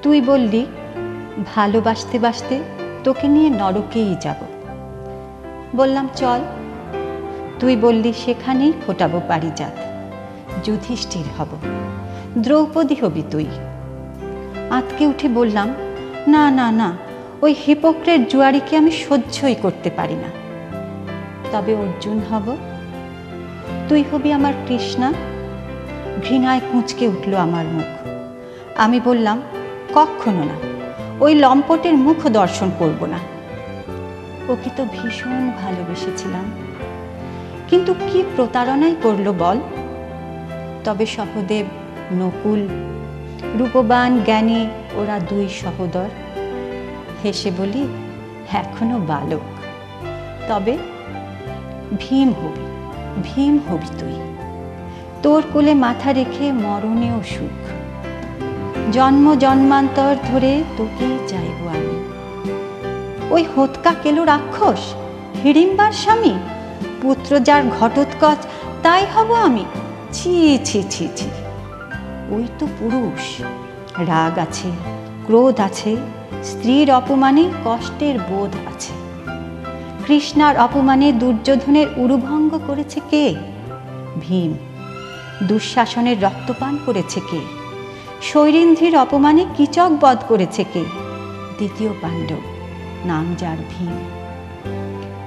তুই বললি ভালোবাসতে বাসতে তোকে নিয়ে নরকেই যাব। বললাম চল। তুই বললি সেখানেই ফোটাবো পারিজাত, যুধিষ্ঠির হব, দ্রৌপদী হবি তুই। আঁতকে উঠে বললাম না না না, ওই হিপোক্রেট জুয়ারিকে আমি সহ্যই করতে পারি না। তবে অর্জুন হব, তুই হবি আমার কৃষ্ণা। ঘৃণায় কুঁচকে উঠল আমার মুখ। আমি বললাম কখনো না, ওই লম্পটের মুখ দর্শন করব না। ওকে তো ভীষণ ভালোবেসেছিলাম, কিন্তু কি প্রতারণাই করলো বল। তবে সহদেব, নকুল, রূপবান, জ্ঞানী, ওরা দুই সহোদর। হেসে বলি এখনো বালক। তবে ভীম হবি, ভীম হবি তুই। তোর কোলে মাথা রেখে মরণেও সুখ। জন্ম জন্মান্তর ধরে তোকেই চাইব আমি। ওই হোতকা কেলো রাক্ষস, হিড়িম্বার স্বামী, পুত্র যার ঘটোৎকচ, তাই হব আমি? ছি ছি ছি ছি। ওই তো পুরুষ, রাগ আছে, ক্রোধ আছে, স্ত্রীর অপমানে কষ্টের বোধ আছে। কৃষ্ণার অপমানে দুর্যোধনের উরুভঙ্গ করেছে কে? ভীম। দুঃশাসনের রক্তপান করেছে কে? শৈরিন্দ্রির অপমানে কীচক বধ করেছে কে? দ্বিতীয় পাণ্ডব, নাম যার ভীম।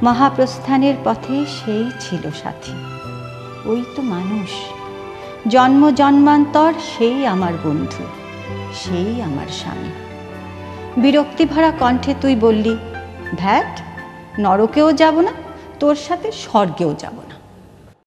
মহাপ্রস্থানের পথে সেই ছিল সাথী। ওই তো মানুষ, জন্ম জন্মান্তর সেই আমার বন্ধু, সেই আমার স্বামী। বিরক্তি ভরা কণ্ঠে তুই বললি, ভ্যাট, নরকেও যাব না, তোর সাথে স্বর্গেও যাব না।